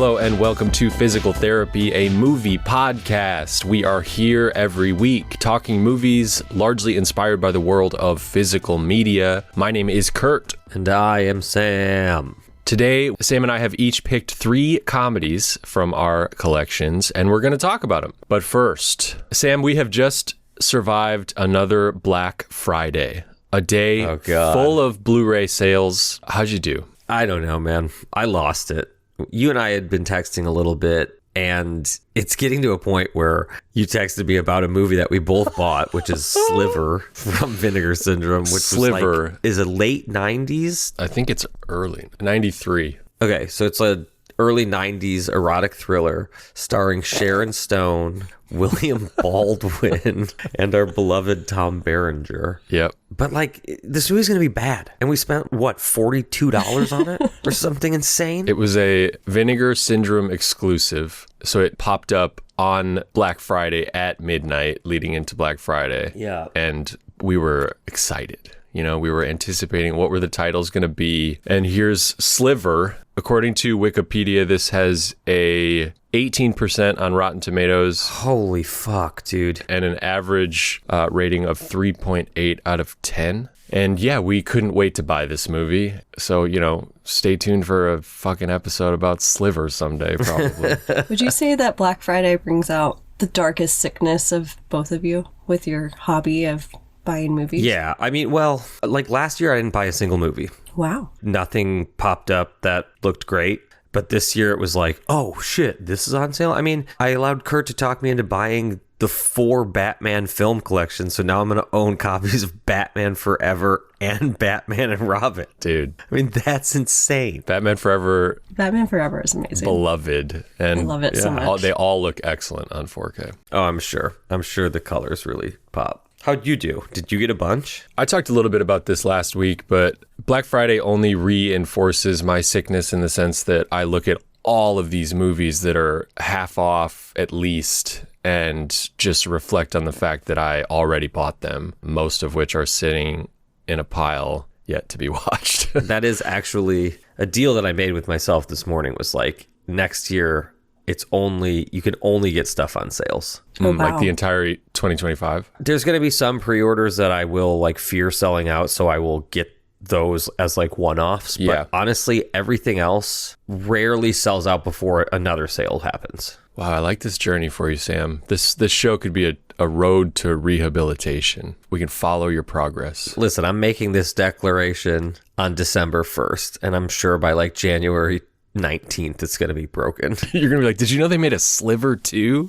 Hello and welcome to Physical Therapy, a movie podcast. We are here every week talking movies largely inspired by the world of physical media. My name is Kurt. And I am Sam. Today, Sam and I have each picked 3 comedies from our collections, and we're going to talk about them. But first, Sam, we have just survived another Black Friday, a day full of Blu-ray sales. How'd you do? I don't know, man. I lost it. You and I had been texting a little bit, and it's getting to a point where you texted me about a movie that we both bought, which is Sliver from Vinegar Syndrome, which Sliver. was like, is it late 90s? I think it's early, 93. Okay, so it's a early 90s erotic thriller starring Sharon Stone, William Baldwin, and our beloved Tom Berenger. Yep. But like, this movie's gonna be bad, and we spent what, $42 on it or something insane? It was a Vinegar Syndrome exclusive, so it popped up on Black Friday at midnight leading into Black Friday. Yeah. And we were excited. You know, we were anticipating what were the titles going to be. And here's Sliver. According to Wikipedia, this has a 18% on Rotten Tomatoes. Holy fuck, dude. And an average rating of 3.8 out of 10. And yeah, we couldn't wait to buy this movie. So, you know, stay tuned for a fucking episode about Sliver someday, probably. Would you say that Black Friday brings out the darkest sickness of both of you with your hobby of buying movies? Yeah, I mean, well, like last year I didn't buy a single movie. Wow. Nothing popped up that looked great. But this year it was like, oh shit, this is on sale. I mean, I allowed Kurt to talk me into buying the 4 Batman film collections. So now I'm going to own copies of Batman Forever and Batman and Robin. Dude. I mean, that's insane. Batman Forever is amazing. Beloved. And I love it so much. They all look excellent on 4K. Oh, I'm sure. I'm sure the colors really pop. How'd you do? Did you get a bunch? I talked a little bit about this last week, but Black Friday only reinforces my sickness in the sense that I look at all of these movies that are half off at least and just reflect on the fact that I already bought them, most of which are sitting in a pile yet to be watched. That is actually a deal that I made with myself this morning, was like, next year you can only get stuff on sales. Oh, wow. Like the entire 2025? There's going to be some pre-orders that I will like fear selling out, so I will get those as like one-offs. But yeah. Honestly, everything else rarely sells out before another sale happens. Wow, I like this journey for you, Sam. This show could be a road to rehabilitation. We can follow your progress. Listen, I'm making this declaration on December 1st, and I'm sure by like January 19th it's going to be broken. You're going to be like, did you know they made a Sliver too?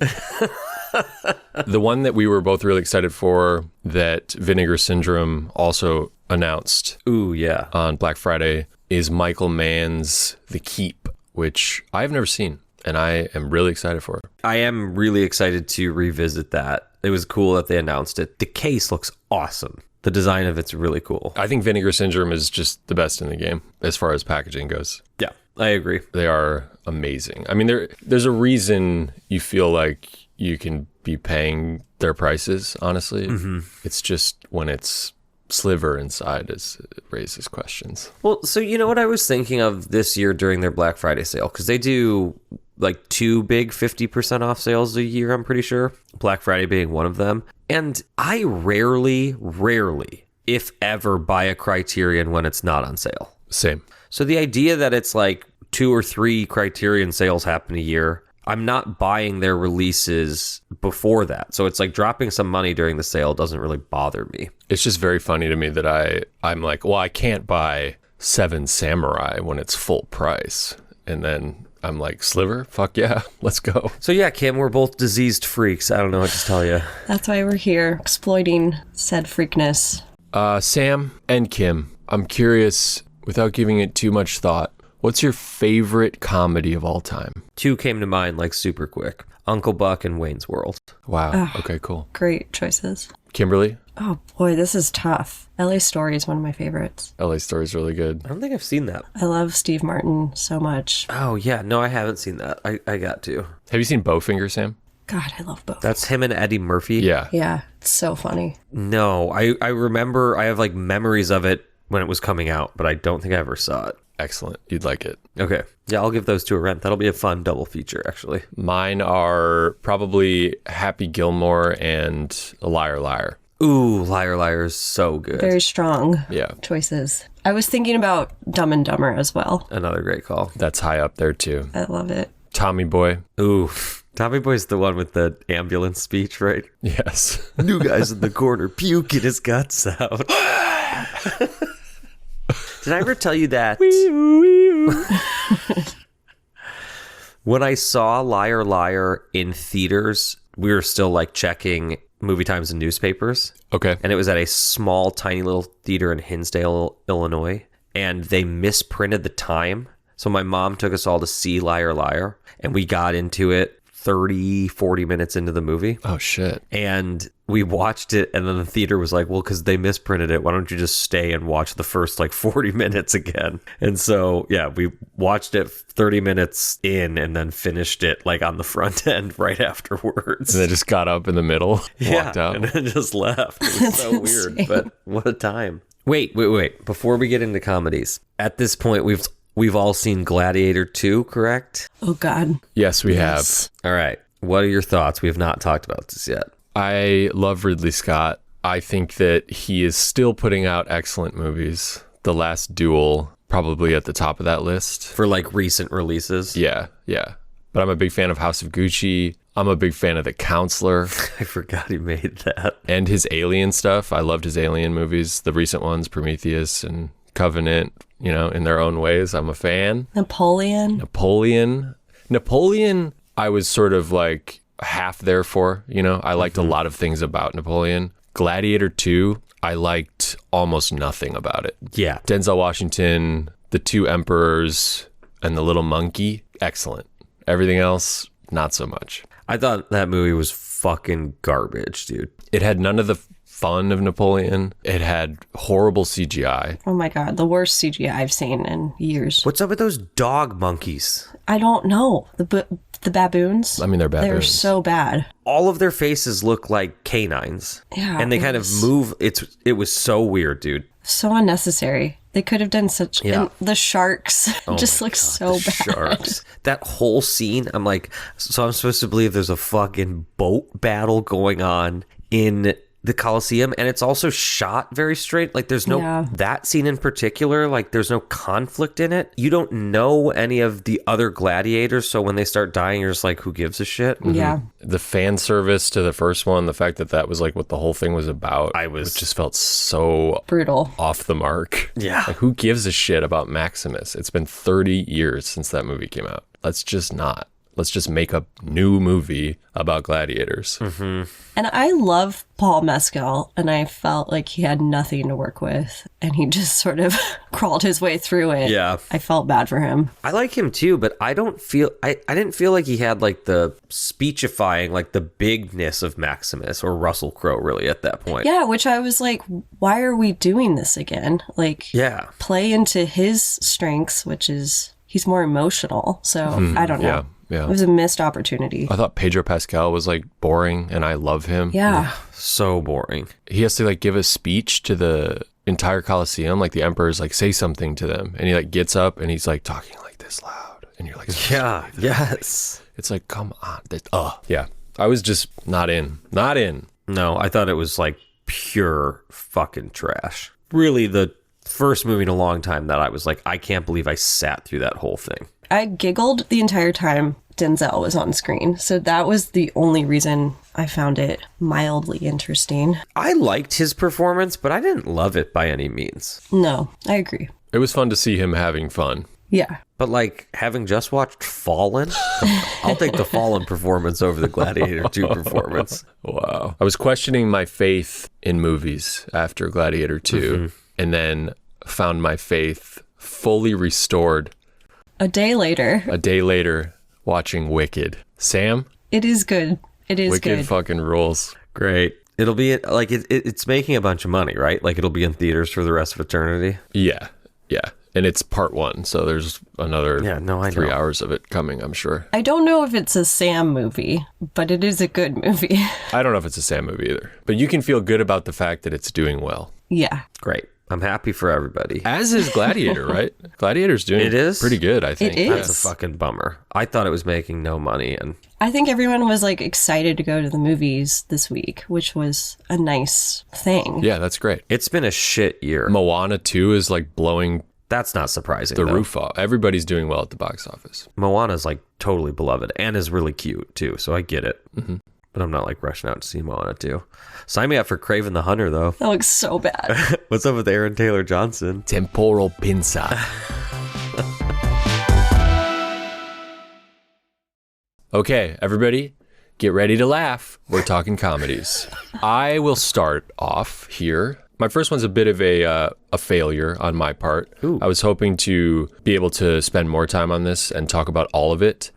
The one that we were both really excited for that Vinegar Syndrome also announced on Black Friday is Michael Mann's The Keep, which I've never seen, and I am really excited for it. I am really excited to revisit that. It was cool that they announced it. The case looks awesome. The design of it's really cool. I think Vinegar Syndrome is just the best in the game as far as packaging goes. Yeah, I agree. They are amazing. I mean, there's a reason you feel like you can be paying their prices, honestly. Mm-hmm. It's just when it's Sliver inside it raises questions. Well, so you know what I was thinking of this year during their Black Friday sale? Because they do like 2 big 50% off sales a year, I'm pretty sure. Black Friday being one of them. And I rarely, if ever, buy a Criterion when it's not on sale. Same. So the idea that it's like 2 or 3 Criterion sales happen a year, I'm not buying their releases before that. So it's like dropping some money during the sale doesn't really bother me. It's just very funny to me that I'm like, well, I can't buy 7 Samurai when it's full price. And then I'm like, Sliver? Fuck yeah, let's go. So yeah, Kim, we're both diseased freaks. I don't know what to tell you. That's why we're here, exploiting said freakness. Sam and Kim, I'm curious, without giving it too much thought, what's your favorite comedy of all time? 2 came to mind like super quick. Uncle Buck and Wayne's World. Wow. Okay, cool. Great choices. Kimberly? Oh boy, this is tough. LA Story is one of my favorites. LA Story is really good. I don't think I've seen that. I love Steve Martin so much. Oh yeah, no, I haven't seen that. I got to. Have you seen Bowfinger, Sam? God, I love both. That's him and Eddie Murphy? Yeah. Yeah, it's so funny. No, I remember, I have like memories of it when it was coming out, but I don't think I ever saw it. excellent. You'd like it. Okay. Yeah, I'll give those two a rent. That'll be a fun double feature, actually. Mine are probably Happy Gilmore and Liar Liar. Ooh, Liar Liar is so good. Very strong Yeah. choices. I was thinking about Dumb and Dumber as well. Another great call. That's high up there too. I love it. Tommy Boy. Ooh, Tommy Boy's the one with the ambulance speech, right? Yes. New guy's in the corner puking his guts out. Did I ever tell you that? When I saw Liar Liar in theaters, we were still like checking movie times and newspapers. Okay. And it was at a small, tiny little theater in Hinsdale, Illinois. And they misprinted the time. So my mom took us all to see Liar Liar. And we got into it 30, 40 minutes into the movie. Oh, shit. And we watched it, and then the theater was like, well, because they misprinted it, why don't you just stay and watch the first like 40 minutes again? And so, yeah, we watched it 30 minutes in and then finished it like on the front end right afterwards. And they just got up in the middle, walked out. And then just left. It was so weird, but what a time. Wait. Before we get into comedies, at this point, we've all seen Gladiator II, correct? Oh, God. Yes, we have. All right. What are your thoughts? We have not talked about this yet. I love Ridley Scott. I think that he is still putting out excellent movies. The Last Duel, probably at the top of that list. For like recent releases. Yeah. But I'm a big fan of House of Gucci. I'm a big fan of The Counselor. I forgot he made that. And his Alien stuff. I loved his Alien movies, the recent ones, Prometheus and Covenant, in their own ways. I'm a fan. Napoleon, I was sort of like half there for, I liked a lot of things about Napoleon. Gladiator II, I liked almost nothing about it. Yeah. Denzel Washington, the two emperors, and the little monkey, excellent. Everything else, not so much. I thought that movie was fucking garbage, dude. It had none of the fun of Napoleon. It had horrible CGI. oh my God, the worst CGI I've seen in years. What's up with those dog monkeys? I don't know. The baboons? I mean, they're They're baboons. so bad. All of their faces look like canines. Yeah, And they kind of it was- move. It was so weird, dude. So unnecessary. They could have done such... Yeah. And the sharks just look so The bad. Sharks. That whole scene, I'm like, so I'm supposed to believe there's a fucking boat battle going on in the Coliseum, and it's also shot very straight. Like there's no, Yeah. that scene in particular, like there's no conflict in it. You don't know any of the other gladiators, so when they start dying, you're just like, who gives a shit? Yeah. The fan service to the first one, the fact that was like what the whole thing was about, it just felt so Brutal. off the mark. Yeah. Like, who gives a shit about Maximus? It's been 30 years since that movie came out. Let's just make a new movie about gladiators. And I love Paul Mescal, and I felt like he had nothing to work with, and he just sort of crawled his way through it. Yeah. I felt bad for him. I like him too, but I didn't feel like he had like the speechifying, like the bigness of Maximus or Russell Crowe really at that point. Yeah, which I was like, why are we doing this again? Like, Yeah. play into his strengths, which is he's more emotional. So I don't know. Yeah. It was a missed opportunity. I thought Pedro Pascal was like boring, and I love him. Yeah. So boring. He has to like give a speech to the entire Coliseum, like the emperor's like say something to them, and he like gets up and he's like talking like this loud, and you're like, Yeah. Yes. it's like, come on. Yeah. I was just not in. No, I thought it was like pure fucking trash. Really, the first movie in a long time that I was like, I can't believe I sat through that whole thing. I giggled the entire time Denzel was on screen. So that was the only reason I found it mildly interesting. I liked his performance, but I didn't love it by any means. No, I agree. It was fun to see him having fun. Yeah. But like having just watched Fallen, I'll take the Fallen performance over the Gladiator II performance. Wow. I was questioning my faith in movies after Gladiator II, and then found my faith fully restored A day later watching Wicked. Sam? It is good. It is Wicked good. fucking rules. Great. It'll be like it's making a bunch of money, right? Like it'll be in theaters for the rest of eternity. Yeah. And it's part 1, so there's another 3 hours of it coming, I'm sure. I don't know if it's a Sam movie, but it is a good movie. I don't know if it's a Sam movie either, but you can feel good about the fact that it's doing well. Yeah. Great. I'm happy for everybody. As is Gladiator, right? Gladiator's doing It is? pretty good, I think. It is. That's a fucking bummer. I thought it was making no money, and I think everyone was like excited to go to the movies this week, which was a nice thing. Yeah, that's great. it's been a shit year. Moana 2 is like blowing That's not surprising. the though. roof off. Everybody's doing well at the box office. Moana's like totally beloved and is really cute too, so I get it. But I'm not like rushing out to see Moana 2. Sign me up for Craven the Hunter though. That looks so bad. What's up with Aaron Taylor Johnson? Temporal pinza. Okay, everybody, get ready to laugh. We're talking comedies. I will start off here. My first one's a bit of a failure on my part. Ooh. I was hoping to be able to spend more time on this and talk about all of it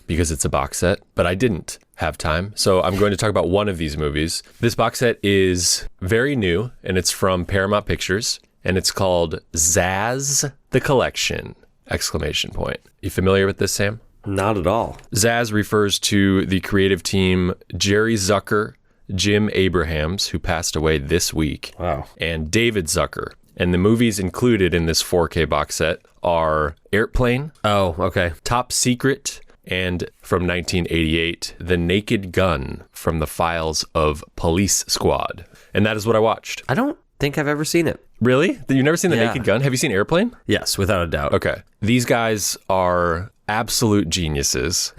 because it's a box set, but I didn't have time. So I'm going to talk about one of these movies. This box set is very new, and it's from Paramount Pictures, and it's called Zaz the Collection! Exclamation point. You familiar with this, Sam? Not at all. Zaz refers to the creative team Jerry Zucker, Jim Abrahams, who passed away this week, Wow. and David Zucker. And the movies included in this 4K box set are Airplane, Oh, okay. Top Secret, and from 1988, The Naked Gun from the files of Police Squad. And that is what I watched. I don't think I've ever seen it. Really? You've never seen The Yeah. Naked Gun? Have you seen Airplane? Yes, without a doubt. Okay. These guys are absolute geniuses.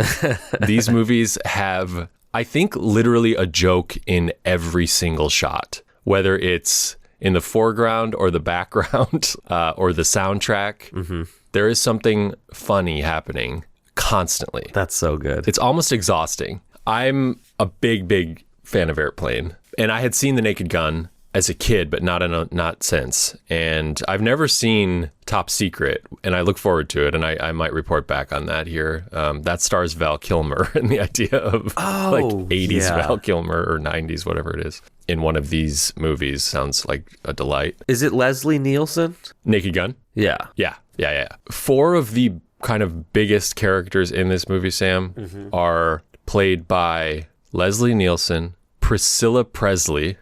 These movies have, I think, literally a joke in every single shot, whether it's in the foreground or the background or the soundtrack. There is something funny happening constantly. That's so good. It's almost exhausting. I'm a big fan of Airplane, and I had seen The Naked Gun as a kid, but not since. And I've never seen Top Secret, and I look forward to it, and I might report back on that here. That stars Val Kilmer, and the idea of like 80s yeah. Val Kilmer or 90s, whatever it is, in one of these movies sounds like a delight. Is it Leslie Nielsen? Naked Gun? Yeah. Yeah. Four of the kind of biggest characters in this movie, Sam, are played by Leslie Nielsen, Priscilla Presley,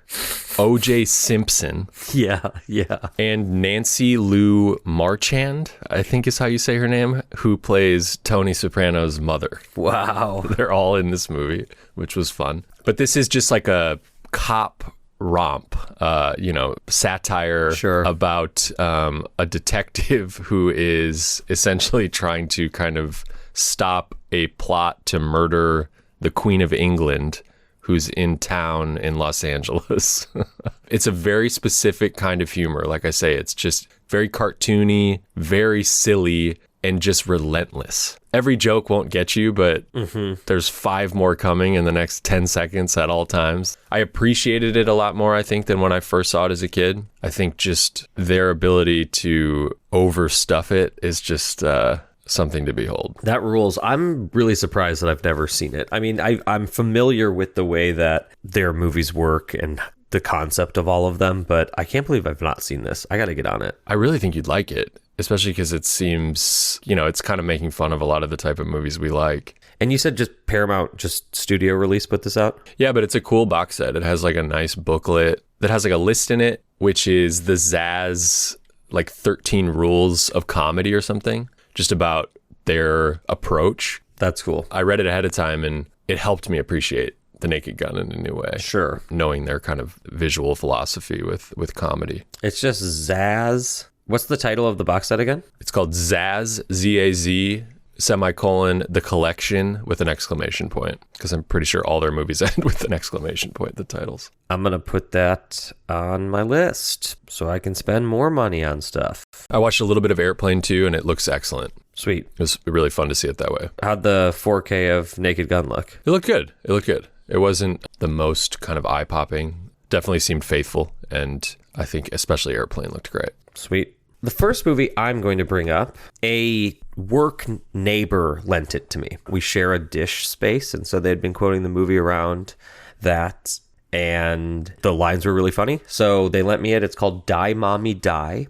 O.J. Simpson, Yeah. and Nancy Lou Marchand, I think is how you say her name, who plays Tony Soprano's mother. Wow. They're all in this movie, which was fun. But this is just like a cop romp, satire Sure. about a detective who is essentially trying to kind of stop a plot to murder the Queen of England, who's in town in Los Angeles. It's a very specific kind of humor. Like I say, it's just very cartoony, very silly, and just relentless. Every joke won't get you, but there's 5 more coming in the next 10 seconds at all times. I appreciated it a lot more, I think, than when I first saw it as a kid. I think just their ability to overstuff it is just something to behold. That rules. I'm really surprised that I've never seen it. I mean, I'm familiar with the way that their movies work and the concept of all of them, but I can't believe I've not seen this. I got to get on it. I really think you'd like it, especially because it seems, it's kind of making fun of a lot of the type of movies we like. And you said just Paramount, just studio release put this out? Yeah, but it's a cool box set. It has like a nice booklet that has like a list in it, which is the Zaz, like 13 rules of comedy or something, just about their approach. That's cool. I read it ahead of time, and it helped me appreciate The Naked Gun in a new way. Sure. Knowing their kind of visual philosophy with comedy. It's just Zaz. What's the title of the box set again? It's called Zaz, Z-A-Z, semicolon, the collection with an exclamation point. Because I'm pretty sure all their movies end with an exclamation point, the titles. I'm going to put that on my list so I can spend more money on stuff. I watched a little bit of Airplane too, and it looks excellent. Sweet. It was really fun to see it that way. How'd the 4K of Naked Gun look? It looked good. It wasn't the most kind of eye-popping. Definitely seemed faithful, and I think especially Airplane looked great. Sweet. The first movie I'm going to bring up, a work neighbor lent it to me. We share a dish space, and so they'd been quoting the movie around that, and the lines were really funny. So they lent me it. It's called Die Mommy Die.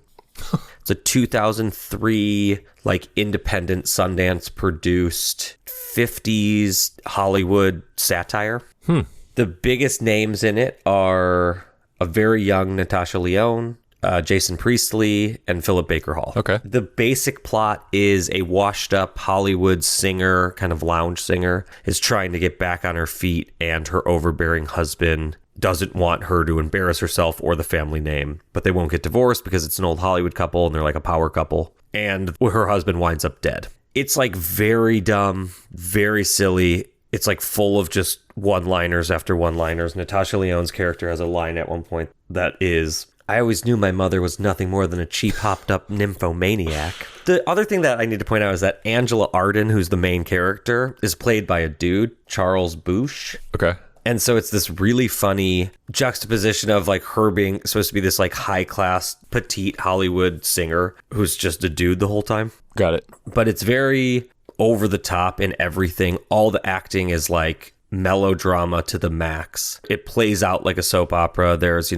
It's a 2003, like, independent Sundance produced 50s Hollywood satire. The biggest names in it are a very young Natasha Lyonne, Jason Priestley, and Philip Baker Hall. Okay. The basic plot is a washed-up Hollywood singer, kind of lounge singer, is trying to get back on her feet, and her overbearing husband doesn't want her to embarrass herself or the family name, but they won't get divorced because it's an old Hollywood couple and they're like a power couple, and her husband winds up dead. It's like very dumb, very silly. It's like full of just one-liners after one-liners. Natasha Lyonne's character has a line at one point that is, I always knew my mother was nothing more than a cheap, hopped-up nymphomaniac. The other thing that I need to point out is that Angela Arden, who's the main character, is played by a dude, Charles Bouche. Okay. And so it's this really funny juxtaposition of like her being supposed to be this like high-class, petite Hollywood singer who's just a dude the whole time. Got it. But it's very over the top in everything. All the acting is like melodrama to the max. It plays out like a soap opera. There's,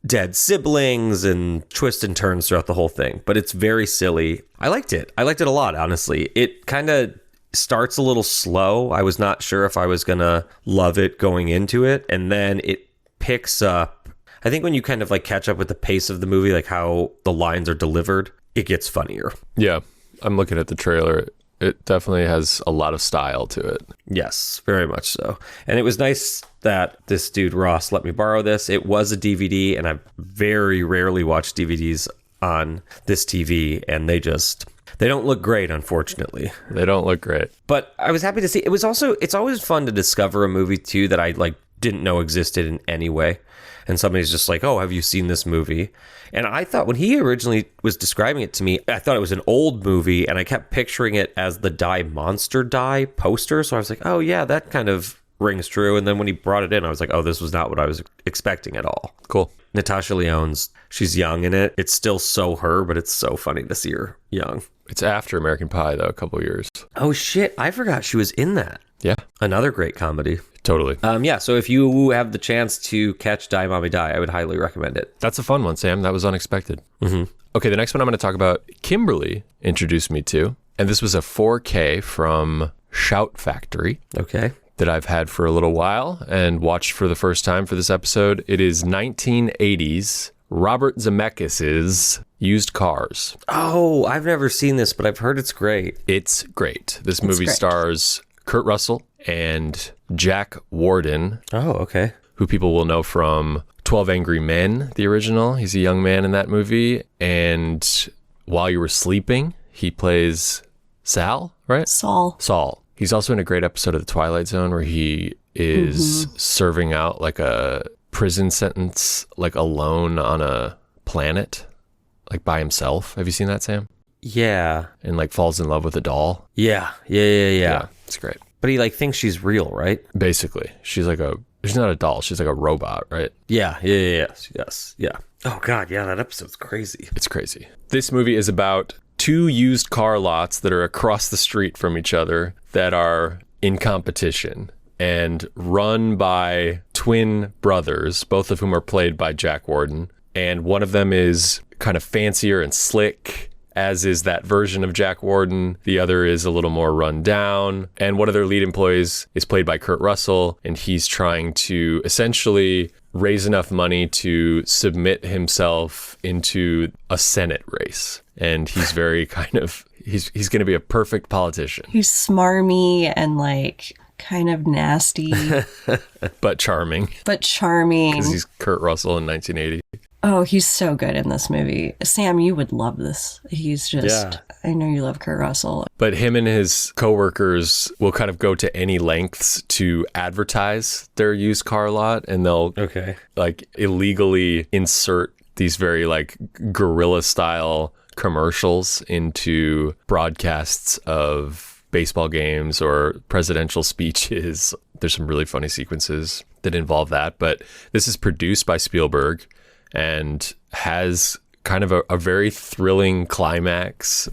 dead siblings and twists and turns throughout the whole thing. But it's very silly. I liked it. I liked it a lot, honestly. It kind of starts a little slow. I was not sure if I was going to love it going into it. And then it picks up. I think when you kind of like catch up with the pace of the movie, like how the lines are delivered, it gets funnier. Yeah. I'm looking at the trailer. It definitely has a lot of style to it. Yes, very much so. And it was nice that this dude, Ross, let me borrow this. It was a DVD, and I very rarely watch DVDs on this TV, and they don't look great, unfortunately. They don't look great. But I was happy to see. It's always fun to discover a movie, too, that I didn't know existed in any way. And somebody's just like, oh, have you seen this movie? And I thought when he originally was describing it to me, I thought it was an old movie, and I kept picturing it as the Die Monster Die poster. So I was like, oh, yeah, that kind of rings true. And then when he brought it in, I was like, oh, this was not what I was expecting at all. Cool. Natasha Lyonne's, she's young in it. It's still so her, but it's so funny to see her young. It's after American Pie, though, a couple years. Oh, shit. I forgot she was in that. Yeah. Another great comedy. Totally. Yeah, so if you have the chance to catch Die Mommy Die, I would highly recommend it. That's a fun one, Sam. That was unexpected. Mm-hmm. Okay, the next one I'm going to talk about, Kimberly introduced me to, and this was a 4K from Shout Factory. Okay. That I've had for a little while and watched for the first time for this episode. It is 1980s Robert Zemeckis' Used Cars. Oh, I've never seen this, but I've heard it's great. It's great. This movie stars Kurt Russell and Jack Warden. Oh, okay. Who people will know from 12 Angry Men, the original. He's a young man in that movie. And While You Were Sleeping, he plays Sal, right? Saul. He's also in a great episode of The Twilight Zone where he is serving out like a prison sentence, like alone on a planet, like by himself. Have you seen that, Sam? Yeah. And like falls in love with a doll. Yeah. It's great. But he like thinks she's real, right? Basically. She's not a doll. She's like a robot, right? Yeah. Yes. Yeah. Oh God. Yeah. That episode's crazy. It's crazy. This movie is about two used car lots that are across the street from each other that are in competition and run by twin brothers, both of whom are played by Jack Warden. And one of them is kind of fancier and slick, as is that version of Jack Warden. The other is a little more run down. And one of their lead employees is played by Kurt Russell, and he's trying to essentially raise enough money to submit himself into a Senate race. And he's very he's going to be a perfect politician. He's smarmy and like kind of nasty. But charming. Because he's Kurt Russell in 1980. Oh, he's so good in this movie. Sam, you would love this. He's just, I know you love Kurt Russell. But him and his coworkers will kind of go to any lengths to advertise their used car lot, and they'll like illegally insert these very like guerrilla style commercials into broadcasts of baseball games or presidential speeches. There's some really funny sequences that involve that, but this is produced by Spielberg and has kind of a very thrilling climax.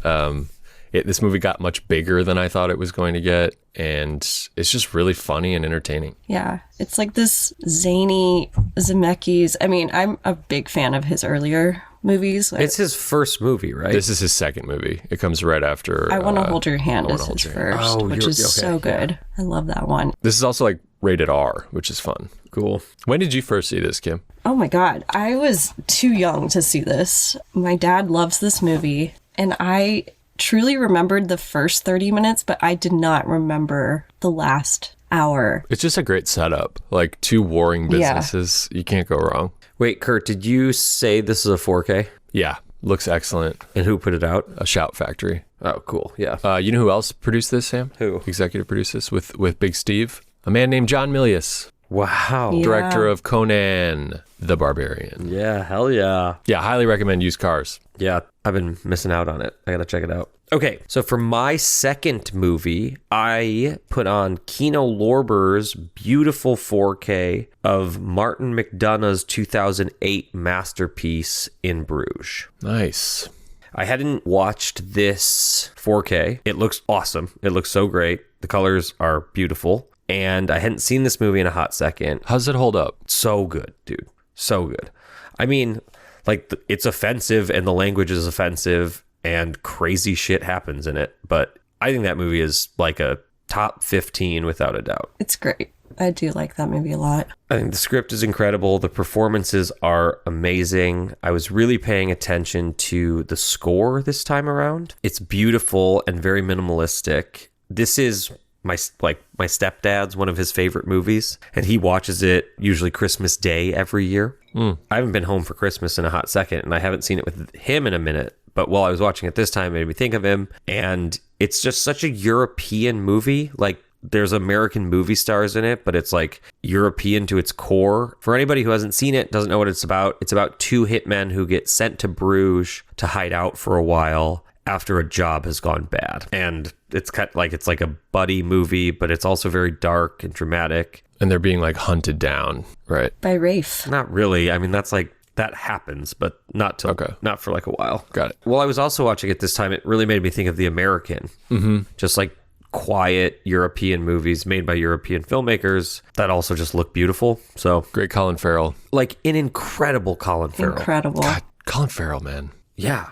This movie got much bigger than I thought it was going to get, and it's just really funny and entertaining. Yeah, it's like this zany Zemeckis. I mean, I'm a big fan of his earlier movies. It's his first movie, right? This is his second movie. It comes right after I Want to Hold Your Hand is his first, which is so good. I love that one. This is also like rated R, which is fun. Cool. When did you first see this, Kim? Oh my God. I was too young to see this. My dad loves this movie, and I truly remembered the first 30 minutes, but I did not remember the last hour. It's just a great setup. Like two warring businesses. You can't go wrong. Wait, Kurt, did you say this is a 4K? Yeah, looks excellent. And who put it out? A Shout Factory. Oh, cool. Yeah. You know who else produced this, Sam? Who? Executive produced this with Big Steve? A man named John Milius. Wow. Yeah. Director of Conan the Barbarian. Yeah, hell yeah. Yeah, highly recommend Used Cars. Yeah, I've been missing out on it. I gotta check it out. Okay, so for my second movie, I put on Kino Lorber's beautiful 4K of Martin McDonagh's 2008 masterpiece In Bruges. Nice. I hadn't watched this 4K. It looks awesome. It looks so great. The colors are beautiful. And I hadn't seen this movie in a hot second. How's it hold up? So good, dude. So good. I mean, like, it's offensive and the language is offensive and crazy shit happens in it. But I think that movie is like a top 15 without a doubt. It's great. I do like that movie a lot. I think the script is incredible. The performances are amazing. I was really paying attention to the score this time around. It's beautiful and very minimalistic. This is my stepdad's one of his favorite movies, and he watches it usually Christmas Day every year. I haven't been home for Christmas in a hot second, and I haven't seen it with him in a minute. But while I was watching it this time, it made me think of him. And it's just such a European movie. Like, there's American movie stars in it, but it's like European to its core. For anybody who hasn't seen it, doesn't know what it's about two hitmen who get sent to Bruges to hide out for a while after a job has gone bad. And it's kind of like, it's like a buddy movie, but it's also very dark and dramatic. And they're being like hunted down, right? By Rafe. Not really. I mean, that's like, that happens, but not for like a while. Got it. While I was also watching it this time, it really made me think of The American. Just like quiet European movies made by European filmmakers that also just look beautiful. So Great Colin Farrell. like an incredible Colin Farrell. Incredible. God, Colin Farrell, man. Yeah.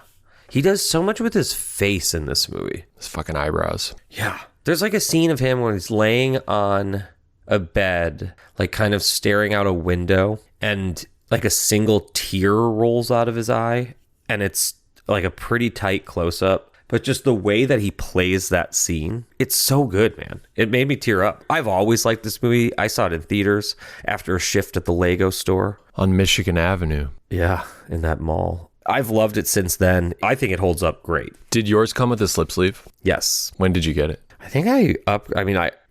He does so much with his face in this movie. His fucking eyebrows. Yeah. There's like a scene of him when he's laying on a bed, like kind of staring out a window, and like a single tear rolls out of his eye, and it's like a pretty tight close-up. But just the way that he plays that scene, it's so good, man. It made me tear up. I've always liked this movie. I saw it in theaters after a shift at the Lego store. On Michigan Avenue. Yeah, in that mall. I've loved it since then. I think it holds up great. Did yours come with a slip sleeve? Yes. When did you get it? I think I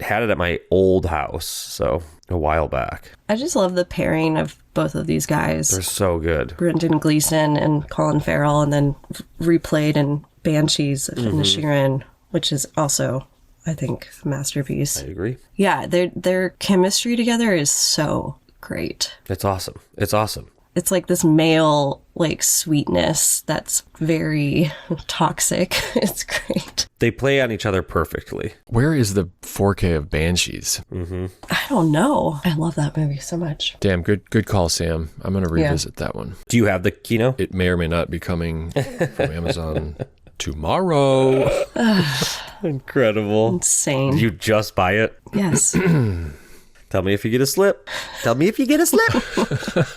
had it at my old house, so a while back. I just love the pairing of both of these guys. They're so good. Brendan Gleeson and Colin Farrell, and then replayed in Banshees of Inisherin, which is also, I think, a masterpiece. I agree. Yeah, their chemistry together is so great. It's awesome. It's awesome. It's like this male, like, sweetness that's very toxic. It's great. They play on each other perfectly. Where is the 4K of Banshees? I don't know. I love that movie so much. Damn, good call, Sam. I'm going to revisit that one. Do you have the Kino? It may or may not be coming from Amazon tomorrow. Incredible. Insane. Did you just buy it? Yes. Tell me if you get a slip. Tell me if you get a slip.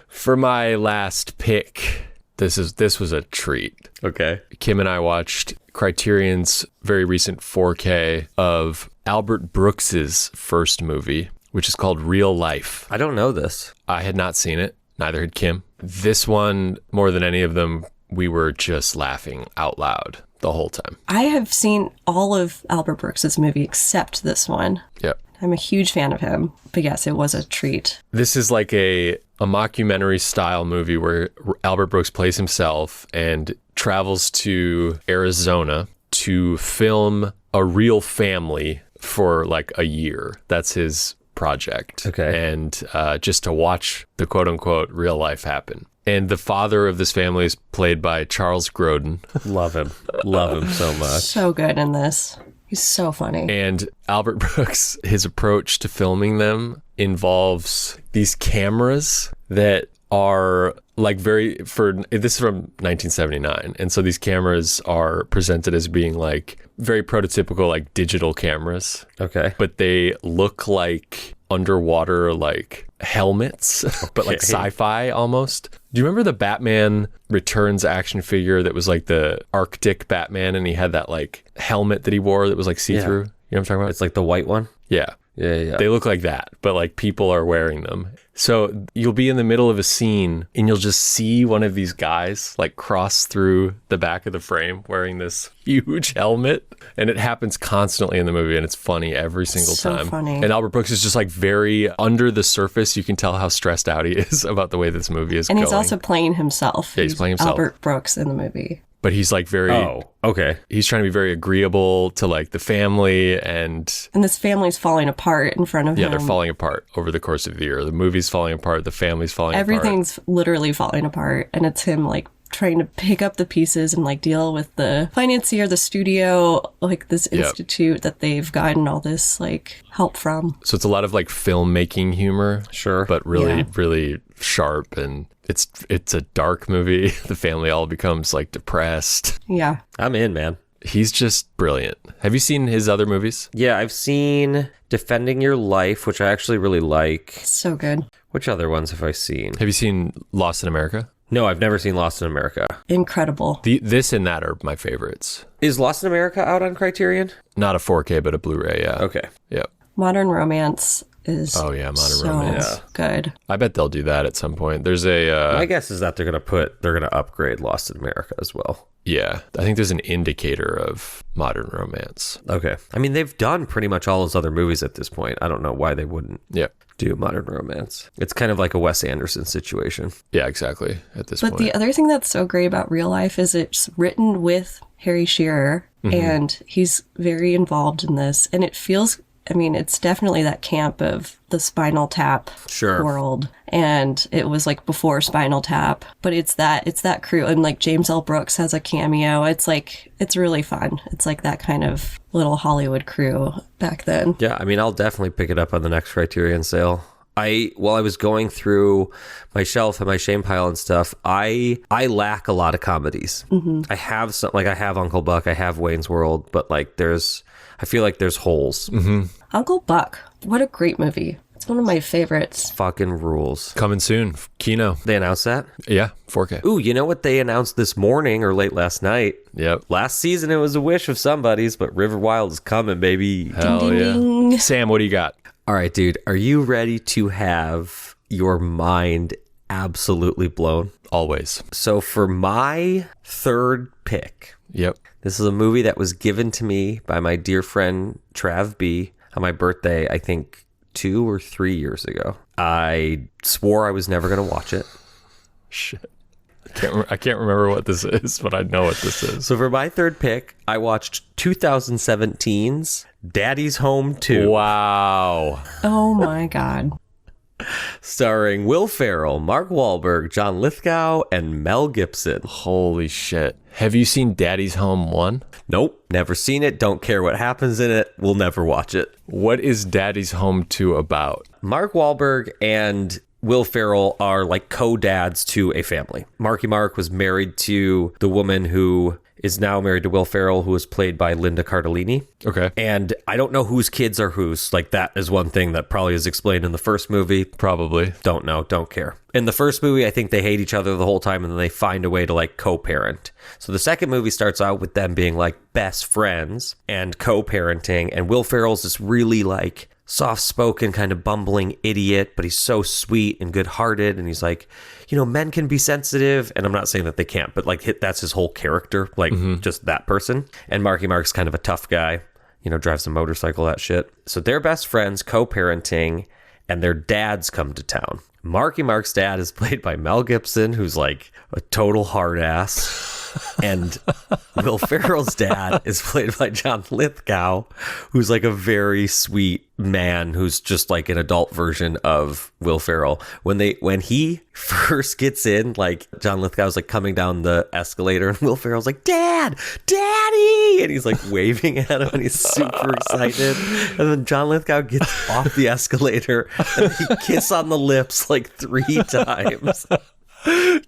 For my last pick, this was a treat. Okay. Kim and I watched Criterion's very recent 4K of Albert Brooks's first movie, which is called Real Life. I don't know this. I had not seen it. Neither had Kim. This one, more than any of them, we were just laughing out loud the whole time. I have seen all of Albert Brooks's movie except this one. Yep. I'm a huge fan of him, but yes, it was a treat. This is like a mockumentary style movie where Albert Brooks plays himself and travels to Arizona to film a real family for like a year. That's his project. Okay. And just to watch the quote unquote real life happen. And the father of this family is played by Charles Grodin. Love him. Love him so much. So good in this. He's so funny. And Albert Brooks, his approach to filming them involves these cameras that are like this is from 1979, and so these cameras are presented as being like very prototypical like digital cameras, Okay. but they look like underwater like helmets, but like sci-fi almost. Do you remember the Batman Returns action figure that was like the Arctic Batman, and he had that like helmet that he wore that was like see-through? You know what I'm talking about? It's like the white one. Yeah. Yeah. They look like that, but like people are wearing them. So you'll be in the middle of a scene and you'll just see one of these guys like cross through the back of the frame wearing this huge helmet. And it happens constantly in the movie, and it's funny every single So time. funny. And Albert Brooks is just like very under the surface. You can tell how stressed out he is about the way this movie is And going. he's also playing himself. Yeah, he's playing himself. Albert Brooks in the movie. But he's like very... Oh, okay. He's trying to be very agreeable to like the family, and And this family's falling apart in front of him. yeah, they're falling apart over the course of the year. The movie's falling apart. The family's falling apart. Everything's literally falling apart, and it's him like trying to pick up the pieces and like deal with the financier, the studio, like this institute that they've gotten all this like help from. So it's a lot of like filmmaking humor, Sure. but really, Yeah. really sharp, and it's a dark movie. The family all becomes like depressed. Yeah. I'm in, man. He's just brilliant. Have you seen his other movies? Yeah, I've seen Defending Your Life, which I actually really like. So good. Which other ones have I seen? Have you seen Lost in America? No, I've never seen Lost in America. Incredible. This and that are my favorites. Is Lost in America out on Criterion? Not a 4K, but a Blu-ray. Yeah. Okay. Yep. Modern Romance is Oh yeah, Modern so Romance. good. I bet they'll do that at some point. There's a My guess is that they're gonna upgrade Lost in America as well. yeah. I think there's an indicator of Modern Romance. Okay. I mean, they've done pretty much all those other movies at this point. I don't know why they wouldn't Yep. do Modern Romance. It's kind of like a Wes Anderson situation. Yeah, exactly. At this But point. the other thing that's so great about Real Life is it's written with Harry Shearer, and he's very involved in this. And it feels, I mean, it's definitely that camp of the Spinal Tap Sure. world. And it was like before Spinal Tap, but it's that crew. And like James L. Brooks has a cameo. It's like, it's really fun. It's like that kind of little Hollywood crew back then. Yeah, I mean, I'll definitely pick it up on the next Criterion sale. While I was going through my shelf and my shame pile and stuff, I lack a lot of comedies. I have some, like I have Uncle Buck, I have Wayne's World, but like I feel like there's holes. Uncle Buck, what a great movie. It's one of my favorites. Fucking rules. Coming soon. Kino. They announced that? Yeah, 4K. Ooh, you know what they announced this morning or late last night? Yep. Last season it was a wish of somebody's, but River Wild is coming, baby. Hell Ding, yeah. ding. Sam, what do you got? All right, dude. Are you ready to have your mind absolutely blown? Always. So for my third pick, Yep. this is a movie that was given to me by my dear friend Trav B on my birthday, I think 2 or 3 years ago. I swore I was never going to watch it. Shit. I can't remember what this is, but I know what this is. So for my third pick, I watched 2017's Daddy's Home 2. Wow. Oh my God. Starring Will Ferrell, Mark Wahlberg, John Lithgow, and Mel Gibson. Holy shit. Have you seen Daddy's Home 1? Nope, never seen it, don't care what happens in it, will never watch it. What is Daddy's Home 2 about? Mark Wahlberg and Will Ferrell are like co-dads to a family. Marky Mark was married to the woman who is now married to Will Ferrell, who was played by Linda Cardellini. Okay. And I don't know whose kids are whose. Like, that is one thing that probably is explained in the first movie. Probably. Don't know, don't care. In the first movie, I think they hate each other the whole time and then they find a way to like co-parent. So the second movie starts out with them being like best friends and co-parenting. And Will Ferrell's this really like soft-spoken kind of bumbling idiot, but he's so sweet and good-hearted. And he's like, you know, men can be sensitive. And I'm not saying that they can't, but like that's his whole character, like just that person. And Marky Mark's kind of a tough guy, you know, drives a motorcycle, that shit. So they're best friends, co-parenting, and their dads come to town. Marky Mark's dad is played by Mel Gibson, who's like a total hard ass. And Will Ferrell's dad is played by John Lithgow, who's like a very sweet man who's just like an adult version of Will Ferrell. When he first gets in, like John Lithgow's like coming down the escalator and Will Ferrell's like, Dad, Daddy, and he's like waving at him and he's super excited. And then John Lithgow gets off the escalator and he kiss on the lips like 3 times.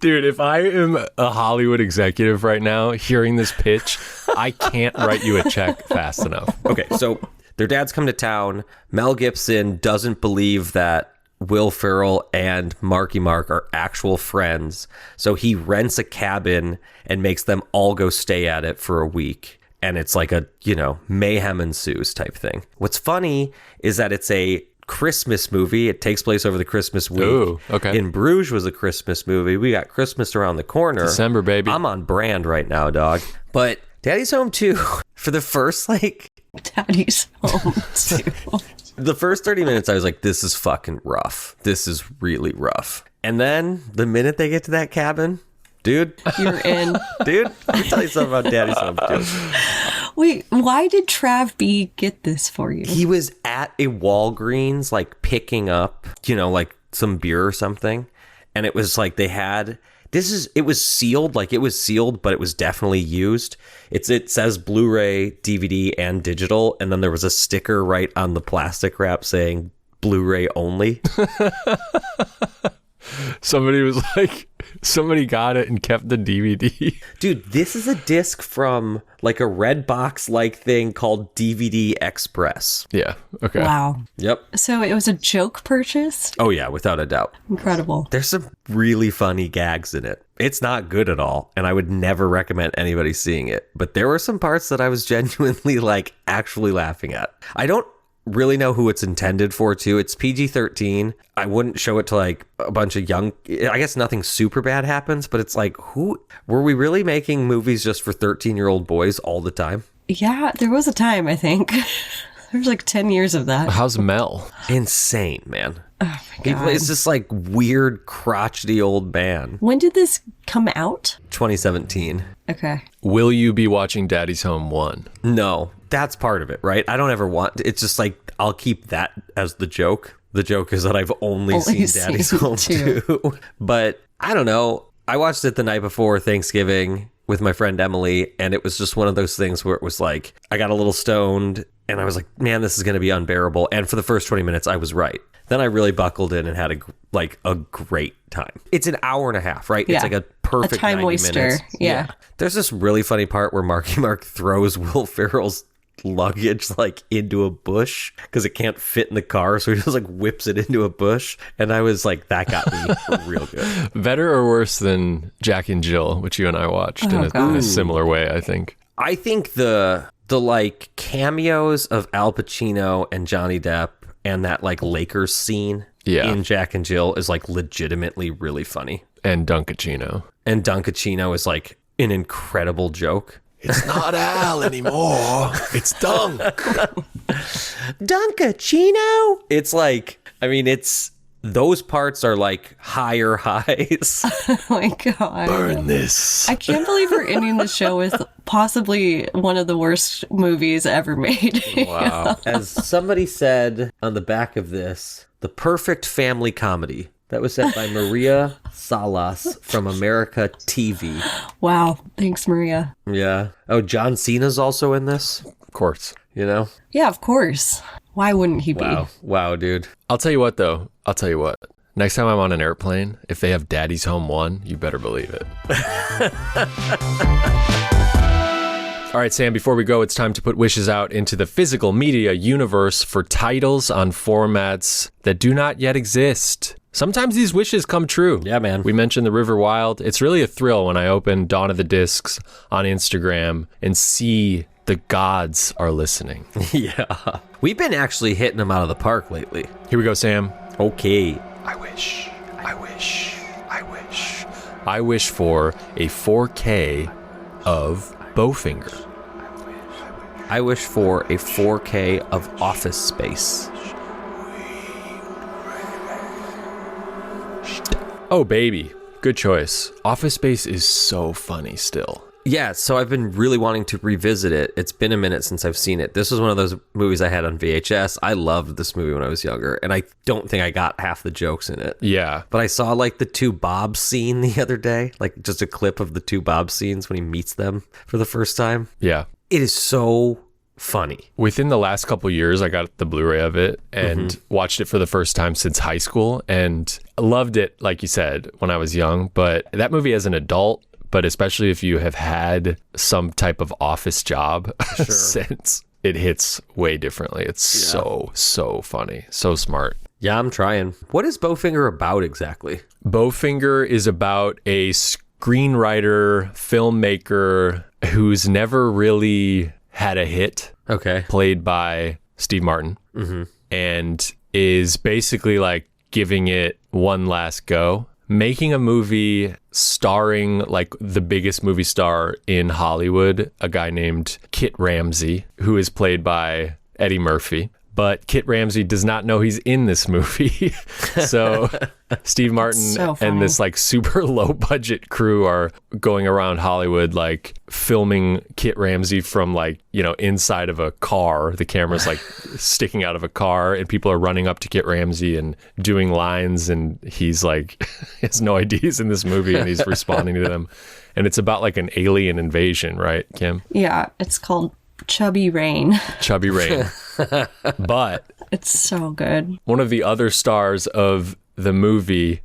Dude, if I am a Hollywood executive right now hearing this pitch, I can't write you a check fast enough. Okay, so their dads come to town. Mel Gibson doesn't believe that Will Ferrell and Marky Mark are actual friends, so he rents a cabin and makes them all go stay at it for a week. And it's like a, mayhem ensues type thing. What's funny is that it's a Christmas movie. It takes place over the Christmas week. Ooh, okay. In Bruges was a Christmas movie. We got Christmas around the corner. December, baby. I'm on brand right now, dog. But Daddy's Home 2, for the first, Daddy's Home 2. the first 30 minutes, I was like, this is fucking rough. This is really rough. And then the minute they get to that cabin, dude. You're in. Dude, let me tell you something about Daddy's Home 2. Wait, why did Trav B get this for you? He was at a Walgreens, picking up, some beer or something. And it was like they had, it was sealed, but it was definitely used. It says Blu-ray, DVD, and digital. And then there was a sticker right on the plastic wrap saying Blu-ray only. Somebody got it and kept the DVD. Dude, this is a disc from a Redbox thing called DVD Express. Yeah. Okay. Wow. Yep. So it was a joke purchase? Oh yeah, without a doubt. Incredible. There's some really funny gags in it. It's not good at all, and I would never recommend anybody seeing it. But there were some parts that I was genuinely actually laughing at. I don't really know who it's intended for too. It's PG-13. I wouldn't show it to a bunch of young, I guess nothing super bad happens, but it's who were we really making movies just for 13-year-old boys all the time? Yeah, there was a time, I think. There's 10 years of that. How's Mel? Insane, man. Oh my God. He plays this weird crotchety old man. When did this come out? 2017. Okay. Will you be watching Daddy's Home 1? No, that's part of it, right? I don't ever want, it's just I'll keep that as the joke. The joke is that I've only seen Daddy's Home 2. But I don't know. I watched it the night before Thanksgiving with my friend Emily, and it was just one of those things where it was I got a little stoned, and I was like, man, this is going to be unbearable. And for the first 20 minutes, I was right. Then I really buckled in and had a great time. It's an hour and a half, right? Yeah. It's a perfect a time 90 waster. minutes. Yeah. There's this really funny part where Marky Mark throws Will Ferrell's luggage into a bush because it can't fit in the car, so he just whips it into a bush, and I was that got me real good. Better or worse than Jack and Jill, which you and I watched in a similar way, I think. I think the cameos of Al Pacino and Johnny Depp and that Lakers scene in Jack and Jill is legitimately really funny. And Dunkachino is an incredible joke. It's not Al anymore. It's Dunk. Dunkachino. It's those parts are higher highs. Oh my God. Burn this. I can't believe we're ending the show with possibly one of the worst movies ever made. Wow. As somebody said on the back of this, the perfect family comedy. That was said by Maria Salas from America TV. Wow. Thanks, Maria. Yeah. Oh, John Cena's also in this? Of course. Yeah, of course. Why wouldn't he be? Wow, dude. I'll tell you what, though. Next time I'm on an airplane, if they have Daddy's Home 1, you better believe it. All right, Sam, before we go, it's time to put wishes out into the physical media universe for titles on formats that do not yet exist. Sometimes these wishes come true. Yeah, man. We mentioned The River Wild. It's really a thrill when I open Dawn of the Discs on Instagram and see the gods are listening. Yeah. We've been actually hitting them out of the park lately. Here we go, Sam. Okay. I wish for a 4K of Bowfinger. I wish for a 4K of Office Space. Oh, baby. Good choice. Office Space is so funny still. Yeah, so I've been really wanting to revisit it. It's been a minute since I've seen it. This was one of those movies I had on VHS. I loved this movie when I was younger, and I don't think I got half the jokes in it. Yeah. But I saw like the two Bob scene the other day, like just a clip of the two Bob scenes when he meets them for the first time. Yeah. It is so funny. Within the last couple years, I got the Blu-ray of it and watched it for the first time since high school and loved it, like you said, when I was young. But that movie as an adult, but especially if you have had some type of office job since, it hits way differently. It's so funny. So smart. Yeah, I'm trying. What is Bowfinger about exactly? Bowfinger is about a screenwriter, filmmaker who's never really had a hit. Okay. Played by Steve Martin. And is basically like giving it one last go. Making a movie starring like the biggest movie star in Hollywood, a guy named Kit Ramsey, who is played by Eddie Murphy. But Kit Ramsey does not know he's in this movie. So Steve Martin and this like super low budget crew are going around Hollywood like filming Kit Ramsey from like, you know, inside of a car. The camera's like sticking out of a car and people are running up to Kit Ramsey and doing lines, and he's like has no idea he's in this movie and he's responding to them. And it's about like an alien invasion, right, Kim? Yeah, it's called Chubby Rain. Chubby Rain. But it's so good. One of the other stars of the movie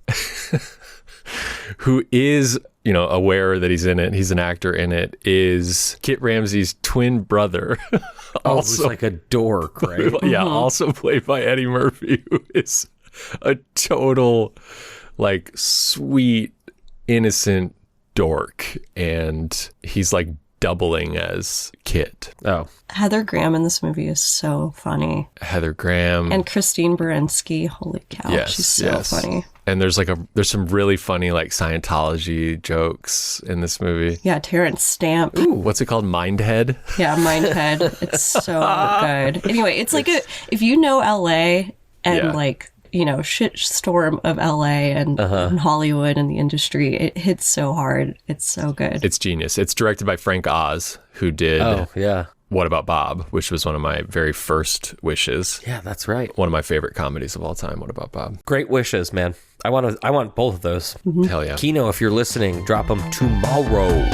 who is, you know, aware that he's in it, he's an actor in it, is Kit Ramsey's twin brother. Also who's like a dork, right? Yeah, also played by Eddie Murphy, who is a total like sweet, innocent dork. And he's like doubling as Kit. Oh. Heather Graham in this movie is so funny. Heather Graham. And Christine Baranski. Holy cow. Yes, she's so funny. And there's some really funny like Scientology jokes in this movie. Yeah, Terrence Stamp. Ooh, what's it called? Mindhead? Yeah, Mindhead. It's so good. Anyway, it's like if you know LA and like, you know, shitstorm of LA and Hollywood and the industry, it hits so hard. It's so good. It's genius. It's directed by Frank Oz, who did What About Bob, which was one of my very first wishes. Yeah, that's right. One of my favorite comedies of all time, What About Bob. Great wishes, man. I want both of those. Hell yeah. Kino, if you're listening, drop them tomorrow.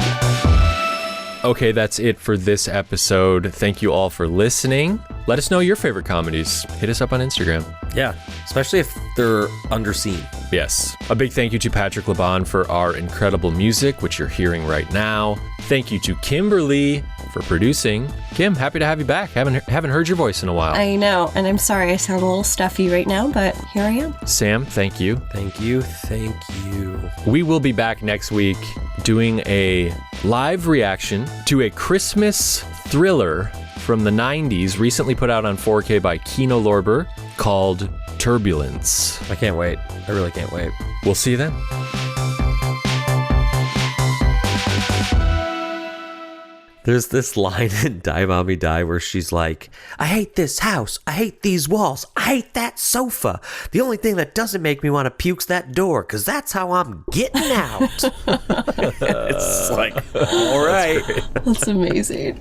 Okay, that's it for this episode. Thank you all for listening. Let us know your favorite comedies. Hit us up on Instagram. Yeah, especially if they're underseen. Yes. A big thank you to Patrick Laban for our incredible music, which you're hearing right now. Thank you to Kimberly for producing. Kim, happy to have you back. Haven't heard your voice in a while. I know, and I'm sorry I sound a little stuffy right now, but here I am. Sam, thank you. Thank you. Thank you. We will be back next week doing a live reaction to a Christmas thriller from the 90s, recently put out on 4K by Kino Lorber, called Turbulence. I can't wait. I really can't wait. We'll see you then. There's this line in Die Mommy Die where she's like, I hate this house. I hate these walls. I hate that sofa. The only thing that doesn't make me want to puke's that door, because that's how I'm getting out. It's like, all right. That's amazing.